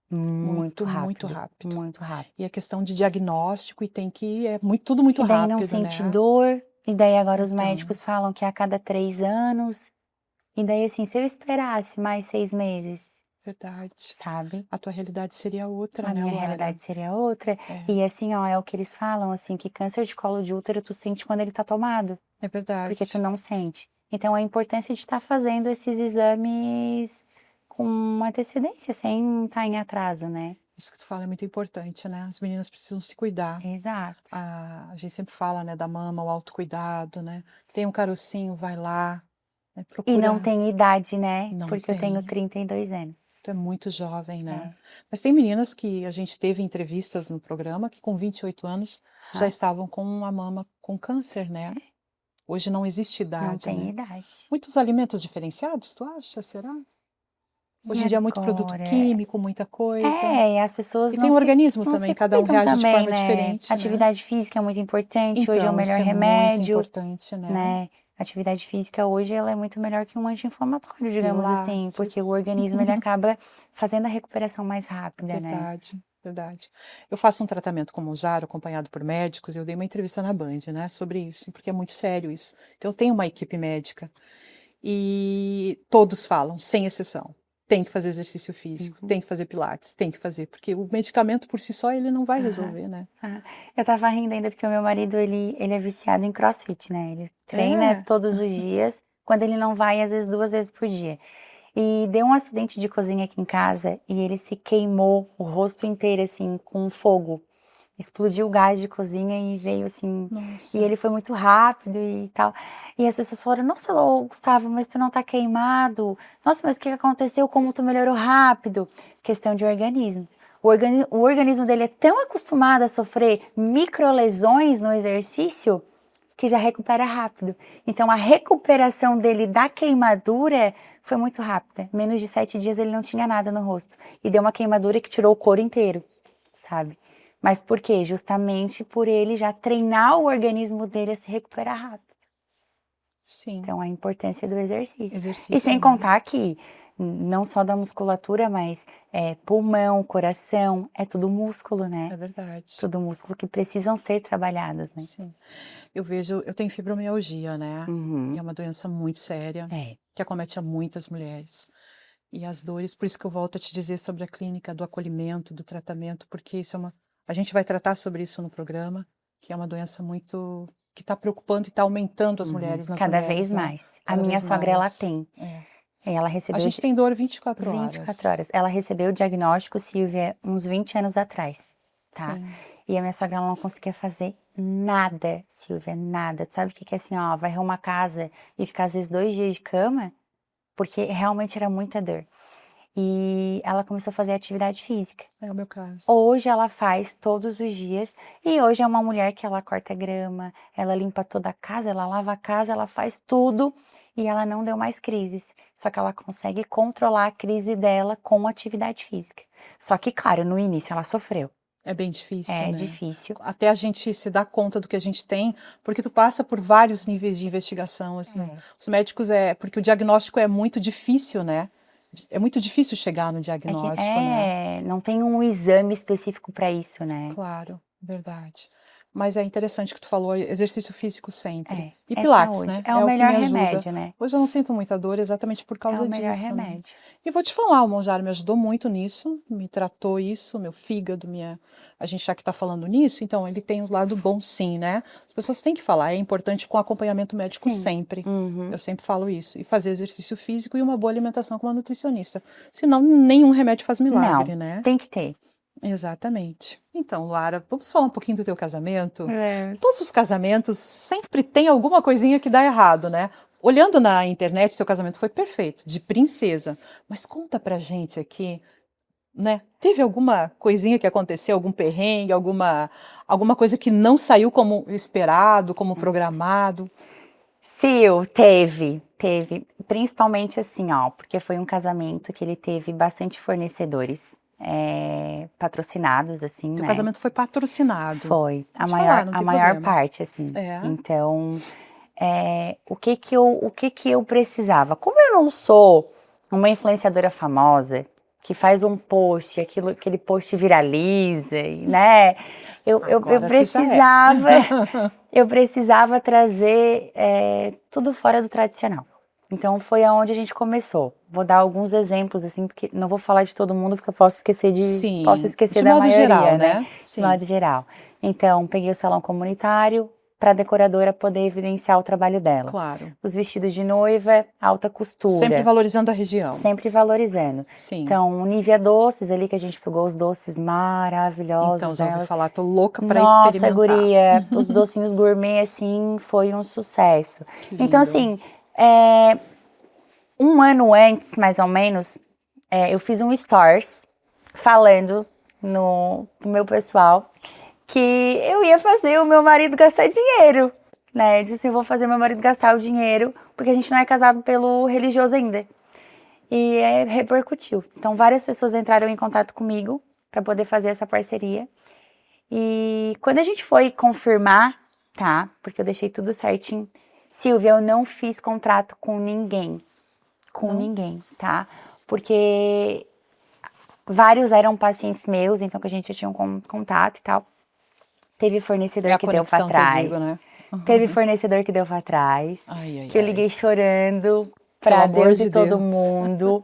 Muito rápido. Muito rápido. Muito rápido. E a questão de diagnóstico, e tem que... tudo muito E daí rápido, não sente né? dor, e daí agora os Então. médicos falam que é a cada 3 anos. E daí, assim, se eu esperasse mais 6 meses, Verdade. sabe? A tua realidade seria outra, A né, minha Luara? realidade seria outra. E assim, ó, é o que eles falam, assim, que câncer de colo de útero tu sente quando ele tá tomado. É verdade. Porque tu não sente. Então, a importância de estar fazendo esses exames com antecedência, sem estar em atraso, né? Isso que tu fala é muito importante, né? As meninas precisam se cuidar. Exato. A gente sempre fala, né, da mama, o autocuidado, né? Tem um carocinho, vai lá. Né? Procura... E não tem idade, né? Não Porque tem. eu tenho 32 anos. Tu é muito jovem, né? Mas tem meninas que a gente teve entrevistas no programa que com 28 anos já estavam com a mama com câncer, né? Hoje não existe idade, Não tem né? idade. Muitos alimentos diferenciados, tu acha? Será? Hoje em dia é muito produto agora? químico, muita coisa. E as pessoas E não tem o se, organismo não também, se cada um cuidam reage de também, forma né? diferente, né? Atividade física é muito importante, hoje é o Então, melhor isso é muito remédio, importante, né? Atividade física hoje ela é muito melhor que um anti-inflamatório, digamos assim, porque o organismo ele acaba fazendo a recuperação mais rápida, né? Verdade, verdade. Eu faço um tratamento com Mounjaro, acompanhado por médicos, e eu dei uma entrevista na Band, né, sobre isso, porque é muito sério isso. Então, eu tenho uma equipe médica, e todos falam, sem exceção, tem que fazer exercício físico, tem que fazer pilates, tem que fazer, porque o medicamento por si só, ele não vai resolver, né? Eu tava rindo ainda porque o meu marido, ele é viciado em CrossFit, né? Ele treina todos os dias, quando ele não vai, às vezes 2 vezes por dia. E deu um acidente de cozinha aqui em casa e ele se queimou o rosto inteiro, assim, com fogo. explodiu o gás de cozinha e veio assim, Nossa. e ele foi muito rápido e tal. E as pessoas falaram, nossa, Gustavo, mas tu não tá queimado? Nossa, mas o que aconteceu? Como tu melhorou rápido? Questão de organismo. O organismo dele é tão acostumado a sofrer microlesões no exercício que já recupera rápido. Então, a recuperação dele da queimadura foi muito rápida. Menos de 7 dias ele não tinha nada no rosto. E deu uma queimadura que tirou o couro inteiro, sabe? Mas por quê? Justamente por ele já treinar o organismo dele a se recuperar rápido. Sim. Então, a importância do exercício. Exercício, E sem né? contar que, não só da musculatura, mas pulmão, coração, é tudo músculo, né? É verdade. Tudo músculo que precisam ser trabalhados, né? Sim. Eu tenho fibromialgia, né? E é uma doença muito séria, É. que acomete a muitas mulheres. E as dores, por isso que eu volto a te dizer sobre a clínica do acolhimento, do tratamento, porque isso a gente vai tratar sobre isso no programa, que é uma doença muito que está preocupando e está aumentando as mulheres nas Cada mulheres, vez né? mais. A Cada minha vez sogra, ela mais. tem. É. Ela A recebeu gente tem dor 24 horas. 24 horas. Ela recebeu o diagnóstico, Silvia, uns 20 anos atrás, tá? Sim. E a minha sogra, ela não conseguia fazer nada, Silvia, nada. Tu sabe o que é assim, ó, varrer uma casa e ficar às vezes 2 dias de cama? Porque realmente era muita dor. E ela começou a fazer atividade física. É o meu caso. Hoje ela faz todos os dias e hoje é uma mulher que ela corta grama, ela limpa toda a casa, ela lava a casa, ela faz tudo e ela não deu mais crises. Só que ela consegue controlar a crise dela com atividade física. Só que, claro, no início ela sofreu. É bem difícil, É né? difícil. Até a gente se dar conta do que a gente tem, porque tu passa por vários níveis de investigação, assim. Os médicos porque o diagnóstico é muito difícil, né? É muito difícil chegar no diagnóstico, né? Não tem um exame específico para isso, né? Claro, verdade. Mas é interessante que tu falou, exercício físico sempre. E É Pilates, saúde. né? É o É o que melhor me ajuda. remédio, né? Hoje eu não sinto muita dor exatamente por É causa o melhor disso, né? remédio. E vou te falar, o Monjaro me ajudou muito nisso, me tratou isso, meu fígado, a gente já que tá falando nisso, então ele tem um lado bom sim, né? As pessoas têm que falar, é importante com acompanhamento médico Sim. sempre. Eu sempre falo isso. E fazer exercício físico e uma boa alimentação com uma nutricionista. Senão, nenhum remédio faz milagre, Não, né? tem que ter. Exatamente. Então, Lara, vamos falar um pouquinho do teu casamento? É. Todos os casamentos sempre tem alguma coisinha que dá errado, né? Olhando na internet, teu casamento foi perfeito, de princesa. Mas conta pra gente aqui, né? Teve alguma coisinha que aconteceu, algum perrengue, alguma coisa que não saiu como esperado, como programado? Sil, teve. Principalmente assim, ó, porque foi um casamento que ele teve bastante fornecedores patrocinados, assim, Teu né? casamento foi patrocinado. Foi. Pode falar, não A tem maior problema. parte, assim. É. Então, o que que eu precisava? Como eu não sou uma influenciadora famosa, que faz um post, aquele post viraliza, né? Eu Agora tu já é. precisava, eu precisava trazer tudo fora do tradicional. Então foi aonde a gente começou. Vou dar alguns exemplos assim, porque não vou falar de todo mundo, porque eu posso esquecer Sim, de da modo maioria, geral, né? né? De Sim. modo geral. Então peguei o salão comunitário para a decoradora poder evidenciar o trabalho dela. Claro. Os vestidos de noiva, alta costura. Sempre valorizando a região. Sempre valorizando. Sim. Então, Nívia Doces ali, que a gente pegou os doces maravilhosos Então, já ouvi delas. falar, tô louca para Nossa, experimentar. guria, os docinhos gourmet, assim, foi um sucesso. Que lindo. Então, assim, um ano antes, mais ou menos, eu fiz um stories falando pro meu pessoal que eu ia fazer o meu marido gastar dinheiro, né? Eu disse assim, eu vou fazer meu marido gastar o dinheiro, porque a gente não é casado pelo religioso ainda. E repercutiu. Então, várias pessoas entraram em contato comigo para poder fazer essa parceria. E quando a gente foi confirmar, tá? Porque eu deixei tudo certinho. Silvia, eu não fiz contrato com ninguém. Com ninguém, tá? Porque vários eram pacientes meus, então que a gente já tinha um contato e tal. Teve fornecedor que deu pra trás. Que eu digo, né? Teve fornecedor que deu pra trás. Que eu liguei chorando pra Deus e todo mundo.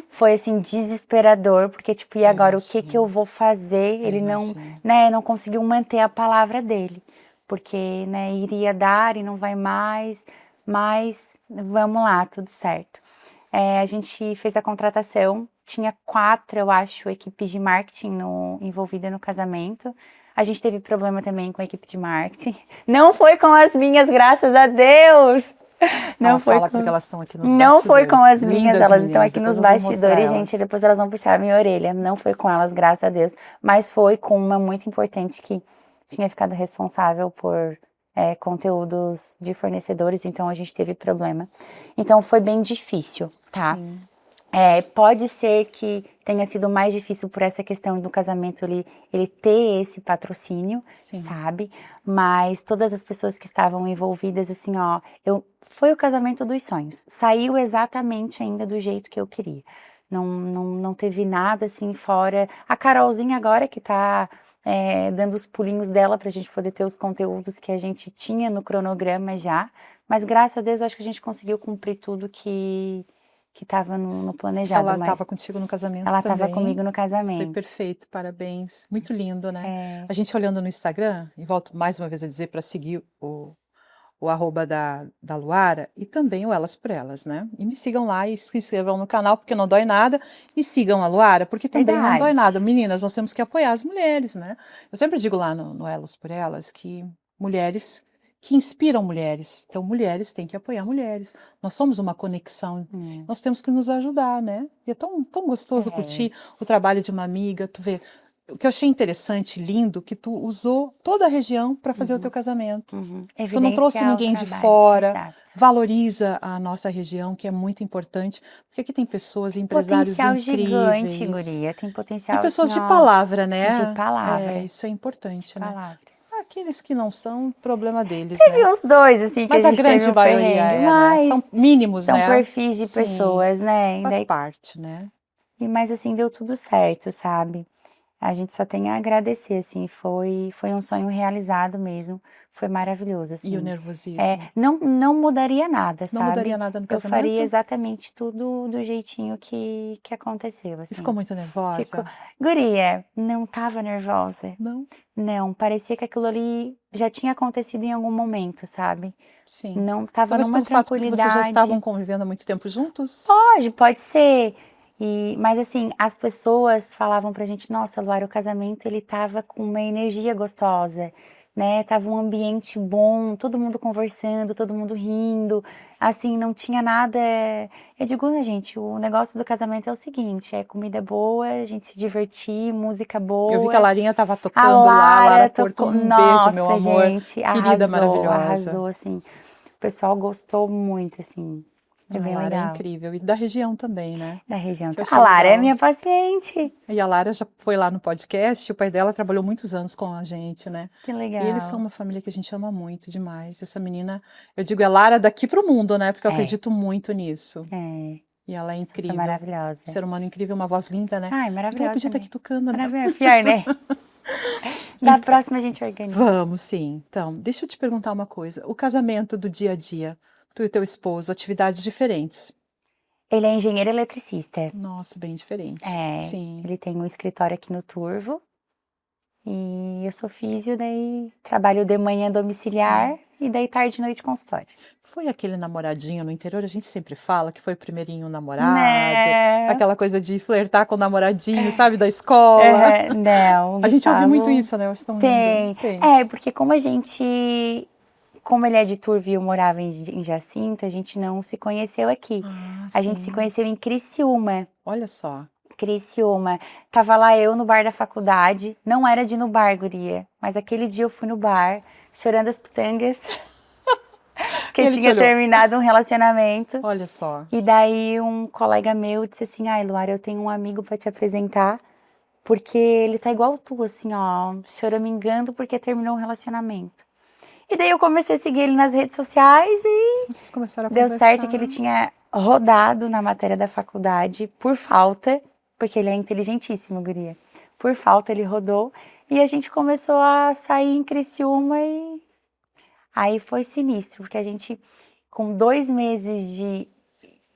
Foi assim, desesperador, porque tipo, e agora o que eu vou fazer? Ele não conseguiu manter a palavra dele. Porque, né, iria dar e não vai mais, mas vamos lá, tudo certo. A gente fez a contratação, tinha 4, eu acho, equipes de marketing envolvida no casamento. A gente teve problema também com a equipe de marketing. Não foi com as minhas, graças a Deus. Não foi fala com... porque elas estão aqui nos Não foi com as bastidores. minhas, Lindas elas estão meninas, aqui nos depois nós vamos mostrar bastidores, elas. gente. Depois elas vão puxar a minha orelha. Não foi com elas, graças a Deus. Mas foi com uma muito importante que tinha ficado responsável por conteúdos de fornecedores, então a gente teve problema. Então foi bem difícil, tá? Sim. Pode ser que tenha sido mais difícil por essa questão do casamento, ele ter esse patrocínio, Sim. sabe? Mas todas as pessoas que estavam envolvidas, assim, ó, foi o casamento dos sonhos. Saiu exatamente ainda do jeito que eu queria. Não teve nada, assim, fora. A Carolzinha agora que tá dando os pulinhos dela pra gente poder ter os conteúdos que a gente tinha no cronograma já. Mas graças a Deus, eu acho que a gente conseguiu cumprir tudo que estava no planejado. Ela estava contigo no casamento Ela também. estava comigo no casamento. Foi perfeito, parabéns. Muito lindo, né? A gente olhando no Instagram, e volto mais uma vez a dizer para seguir o arroba da Luara e também o Elas por Elas, né? E me sigam lá e se inscrevam no canal, porque não dói nada. E sigam a Luara, porque também não dói nada. Meninas, nós temos que apoiar as mulheres, né? Eu sempre digo lá no Elas por Elas que mulheres que inspiram mulheres. Então, mulheres têm que apoiar mulheres. Nós somos uma conexão. Nós temos que nos ajudar, né? E é tão gostoso curtir o trabalho de uma amiga. Tu vê, o que eu achei interessante, lindo, que tu usou toda a região para fazer o teu casamento. Tu não trouxe ninguém de fora. Exato. Valoriza a nossa região, que é muito importante. Porque aqui tem pessoas, empresários potencial incríveis. Gigante, guria. Tem potencial. E pessoas assim, de palavra, né? De palavra. Isso é importante, de né? palavra. Aqueles que não são, problema deles, Teve né? uns dois, assim, que mas a gente grande teve um maioria perrengue, né? São mínimos, são né? perfis de Sim, pessoas, né? Faz parte, né? Mas assim, deu tudo certo, sabe? A gente só tem a agradecer, assim, foi um sonho realizado mesmo, foi maravilhoso, assim. E o nervosismo? Não mudaria nada, sabe? Não mudaria nada no casamento? Eu faria exatamente tudo do jeitinho que aconteceu, assim. E ficou muito nervosa? Guria, não tava nervosa. Não? Não, parecia que aquilo ali já tinha acontecido em algum momento, sabe? Sim. Não tava Talvez numa pelo fato que tranquilidade. vocês já estavam convivendo há muito tempo juntos? Pode ser. Mas assim, as pessoas falavam pra gente, nossa, Luara, o casamento ele tava com uma energia gostosa, né? Tava um ambiente bom, todo mundo conversando, todo mundo rindo, assim, não tinha nada. Eu digo, gente, o negócio do casamento é o seguinte, é comida boa, a gente se divertir, música boa. Eu vi que a Larinha tava tocando lá, a Lara Porto, nossa, beijo, meu amor. Gente, querida, arrasou, maravilhosa. Arrasou, assim. O pessoal gostou muito, assim. A Lara é incrível. E da região também, né? Da região. A Lara é minha paciente. E a Lara já foi lá no podcast, o pai dela trabalhou muitos anos com a gente, né? Que legal. E eles são uma família que a gente ama muito demais. Essa menina, eu digo, é Lara daqui pro mundo, né? Porque eu acredito muito nisso. E ela é incrível. Foi maravilhosa. Ser humano incrível, uma voz linda, né? Ai, maravilhosa. Ela podia estar aqui tocando, né? Maravilhosa. Pior, né? Da próxima a gente organiza. Vamos, sim. Então, deixa eu te perguntar uma coisa. O casamento do dia a dia, tu e teu esposo, atividades diferentes. Ele é engenheiro eletricista. Nossa, bem diferente. Sim. Ele tem um escritório aqui no Turvo. E eu sou físio, daí trabalho de manhã domiciliar e daí tarde e noite consultório. Foi aquele namoradinho no interior, a gente sempre fala que foi o primeirinho namorado, aquela coisa de flertar com o namoradinho, sabe, da escola. Não, a gente ouve muito isso, né? Eu acho tão tem. lindo. Porque como ele é de Turvo e eu morava em Jacinto, a gente não se conheceu aqui. A gente se conheceu em Criciúma. Olha só. Criciúma. Tava lá eu no bar da faculdade. Não era de ir no bar, guria. Mas aquele dia eu fui no bar, chorando as pitangas. Porque tinha terminado um relacionamento. Olha só. E daí um colega meu disse assim, ai, Luara, eu tenho um amigo pra te apresentar. Porque ele tá igual tu, assim, ó, choramingando porque terminou um relacionamento. E daí eu comecei a seguir ele nas redes sociais e vocês começaram a deu conversar. certo que ele tinha rodado na matéria da faculdade por falta, porque ele é inteligentíssimo, guria. Por falta ele rodou e a gente começou a sair em Criciúma e aí foi sinistro, porque a gente, com 2 meses de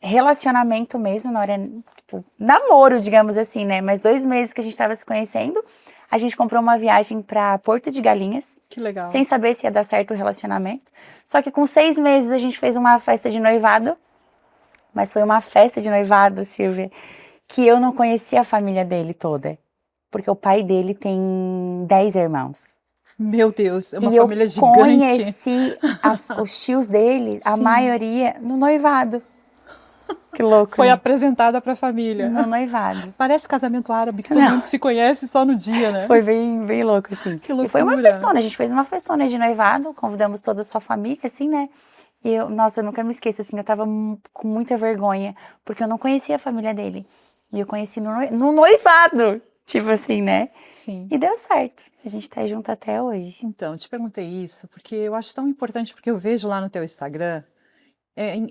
relacionamento mesmo, na hora, tipo, namoro, digamos assim, né? Mas 2 meses que a gente estava se conhecendo, a gente comprou uma viagem para Porto de Galinhas. Que legal. Sem saber se ia dar certo o relacionamento. Só que com 6 meses a gente fez uma festa de noivado. Mas foi uma festa de noivado, Silvia, que eu não conhecia a família dele toda. porque o pai dele tem 10 irmãos. Meu Deus, é uma E eu família gigante. conheci os tios dele, a Sim. maioria, no noivado. Que louco, Foi né? apresentada para a família. No noivado. Parece casamento árabe, que todo Não. mundo se conhece só no dia, né? Foi bem, bem louco, assim. Que E foi uma loucura. festona, a gente fez uma festona de noivado, convidamos toda a sua família, assim, né? E nossa, eu nunca me esqueço, assim, eu tava com muita vergonha, porque eu não conhecia a família dele. E eu conheci no noivado, tipo assim, né? Sim. E deu certo. A gente tá junto até hoje. Então, te perguntei isso porque eu acho tão importante, porque eu vejo lá no teu Instagram,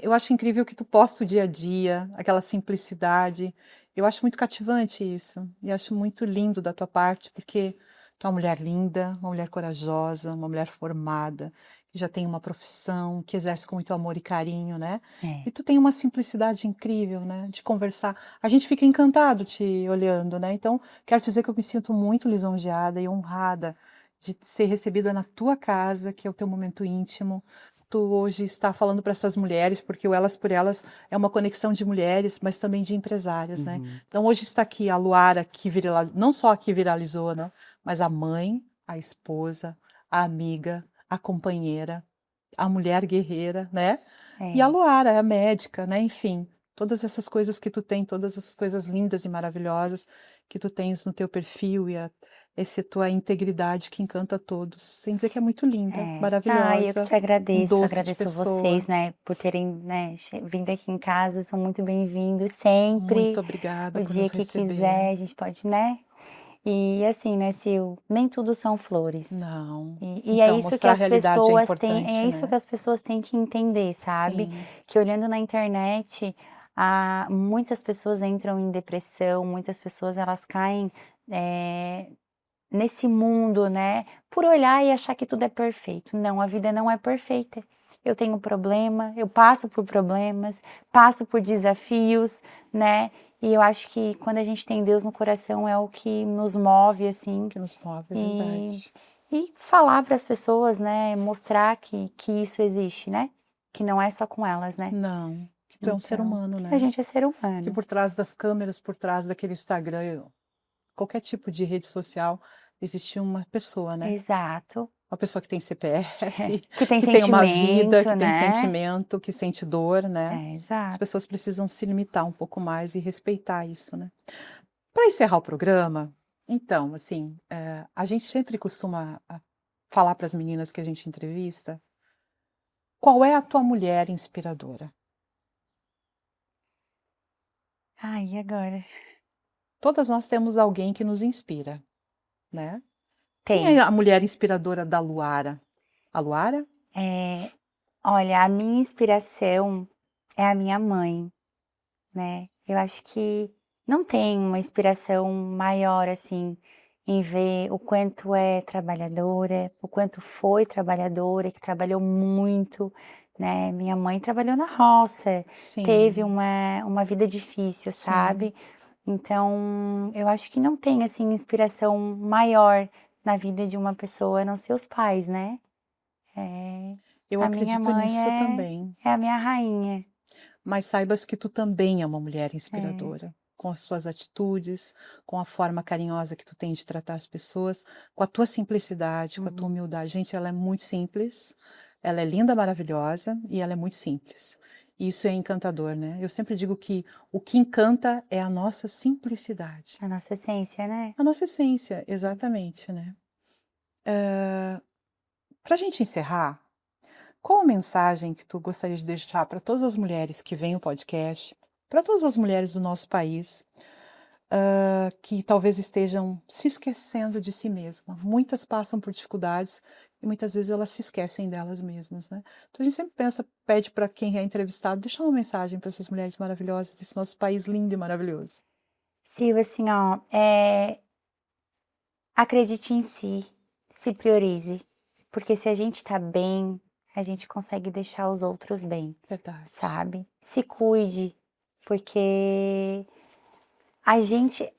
eu acho incrível que tu posta o dia a dia, aquela simplicidade. Eu acho muito cativante isso. E acho muito lindo da tua parte, porque tu é uma mulher linda, uma mulher corajosa, uma mulher formada, que já tem uma profissão, que exerce com muito amor e carinho, né? E tu tem uma simplicidade incrível, né? De conversar. A gente fica encantado te olhando, né? Então, quero dizer que eu me sinto muito lisonjeada e honrada de ser recebida na tua casa, que é o teu momento íntimo. Tu hoje está falando para essas mulheres, porque o Elas por Elas é uma conexão de mulheres, mas também de empresárias, né? Então hoje está aqui a Luara, que não só que viralizou, né? Mas a mãe, a esposa, a amiga, a companheira, a mulher guerreira, né? E a Luara, a médica, né? Enfim, todas essas coisas que tu tem, todas essas coisas lindas e maravilhosas que tu tens no teu perfil e essa tua integridade que encanta todos. Sem dizer que é muito linda, maravilhosa. Eu que te Um agradeço, doce de agradeço pessoa. vocês, né, por terem, né, vindo aqui em casa, são muito bem-vindos sempre. Muito obrigada O por dia nos que receber. quiser, a gente pode, né? E assim, né, Sil, nem tudo são flores. Não. E é Então, isso que mostrar a as realidade é pessoas têm, importante, é isso né? que as pessoas têm que entender, sabe? Sim. Que olhando na internet, muitas pessoas entram em depressão, muitas pessoas elas caem nesse mundo, né? Por olhar e achar que tudo é perfeito. Não, a vida não é perfeita. Eu tenho problema, eu passo por problemas, passo por desafios, né? E eu acho que quando a gente tem Deus no coração é o que nos move, assim. Que nos move, é verdade. E falar para as pessoas, né? Mostrar que isso existe, né? Que não é só com elas, né? Não. Que tu é um ser Então, humano, que né? a gente é ser Que humano. por trás das câmeras, por trás daquele Instagram, qualquer tipo de rede social, existe uma pessoa, né? Exato. Uma pessoa que tem CPF, Que tem que tem uma vida, sentimento, que tem né? sentimento, que sente dor, né? As Exato. pessoas precisam se limitar um pouco mais e respeitar isso, né? Para encerrar o programa, então, assim, a gente sempre costuma falar para as meninas que a gente entrevista, qual é a tua mulher inspiradora? Ai, e agora? Todas nós temos alguém que nos inspira, né? Quem é Tem. a mulher inspiradora da Luara? A Luara? Olha, a minha inspiração é a minha mãe, né? Eu acho que não tem uma inspiração maior, assim, em ver o quanto é trabalhadora, o quanto foi trabalhadora, que trabalhou muito, né? Minha mãe trabalhou na roça, teve Sim, uma vida difícil, sim. sabe? Então, eu acho que não tem, assim, inspiração maior na vida de uma pessoa, a não ser os pais, né? Eu A minha acredito mãe nisso também. é a minha rainha. Mas saibas que tu também é uma mulher É. inspiradora, com as suas atitudes, com a forma carinhosa que tu tem de tratar as pessoas, com a tua simplicidade, com a tua Uhum. humildade. Gente, ela é muito simples, ela é linda, maravilhosa e ela é muito simples. E isso é encantador, né? Eu sempre digo que o que encanta é a nossa simplicidade. A nossa essência, né? A nossa essência, exatamente, né? Para a gente encerrar, qual a mensagem que tu gostaria de deixar para todas as mulheres que veem o podcast, para todas as mulheres do nosso país, que talvez estejam se esquecendo de si mesma? Muitas passam por dificuldades e muitas vezes elas se esquecem delas mesmas, né? Então a gente sempre pede para quem é entrevistado deixar uma mensagem para essas mulheres maravilhosas desse nosso país lindo e maravilhoso. Silvia, assim, ó, acredite em si, se priorize, porque se a gente tá bem, a gente consegue deixar os outros bem, Verdade. sabe? Se cuide, porque a gente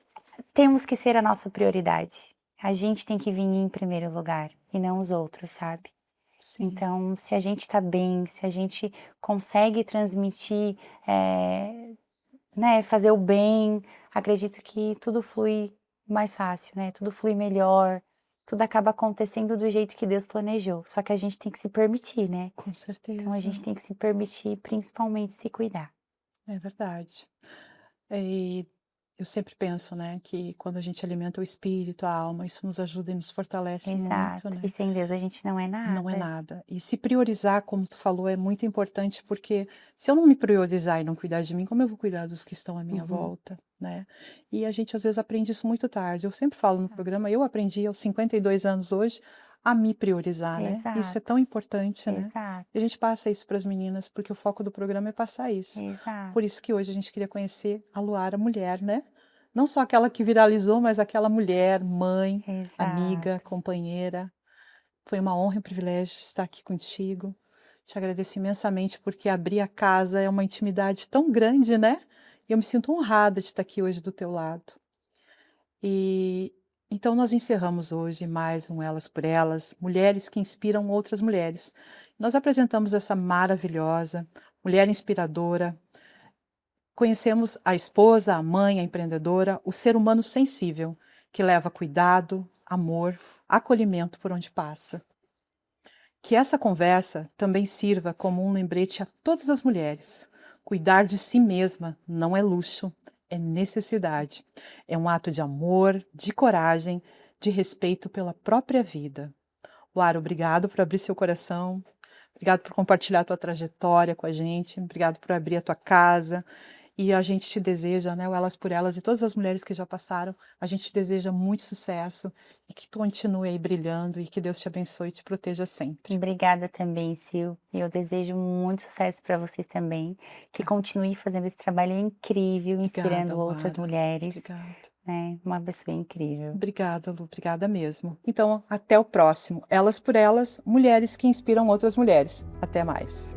temos que ser a nossa prioridade. A gente tem que vir em primeiro lugar e não os outros, sabe? Sim. Então, se a gente tá bem, se a gente consegue transmitir, né, fazer o bem, acredito que tudo flui mais fácil, né? Tudo flui melhor, tudo acaba acontecendo do jeito que Deus planejou. Só que a gente tem que se permitir, né? Com certeza. Então a gente tem que se permitir, principalmente se cuidar. É verdade. E eu sempre penso, né, que quando a gente alimenta o espírito, a alma, isso nos ajuda e nos fortalece muito, Exato. né? E sem Deus a gente não é nada. Não é nada. E se priorizar, como tu falou, é muito importante, porque se eu não me priorizar e não cuidar de mim, como eu vou cuidar dos que estão à minha volta, né? E a gente às vezes aprende isso muito tarde. Eu sempre falo no programa, eu aprendi aos 52 anos hoje a me priorizar, né? Isso é Exato. tão importante, né? Exato. E a gente passa isso para as meninas, porque o foco do programa é passar isso. Exato. Por isso que hoje a gente queria conhecer a Luara mulher, né? Não só aquela que viralizou, mas aquela mulher, mãe, amiga, Exato. companheira. Foi uma honra e um privilégio estar aqui contigo. Te agradeço imensamente porque abrir a casa é uma intimidade tão grande, né? E eu me sinto honrada de estar aqui hoje do teu lado. E então nós encerramos hoje mais um Elas por Elas, mulheres que inspiram outras mulheres. Nós apresentamos essa maravilhosa mulher inspiradora. Conhecemos a esposa, a mãe, a empreendedora, o ser humano sensível, que leva cuidado, amor, acolhimento por onde passa. Que essa conversa também sirva como um lembrete a todas as mulheres. Cuidar de si mesma não é luxo, é necessidade. É um ato de amor, de coragem, de respeito pela própria vida. Lara, obrigado por abrir seu coração. Obrigado por compartilhar a tua trajetória com a gente. Obrigado por abrir a tua casa. E a gente te deseja, né, o Elas por Elas e todas as mulheres que já passaram, a gente te deseja muito sucesso e que tu continue aí brilhando e que Deus te abençoe e te proteja sempre. Obrigada também, Sil. E eu desejo muito sucesso para vocês também. Que continue fazendo esse trabalho incrível, inspirando Obrigada, outras Lara. mulheres. Obrigada. Né? Uma pessoa incrível. Obrigada, Lu. Obrigada mesmo. Então, até o próximo. Elas por Elas, mulheres que inspiram outras mulheres. Até mais.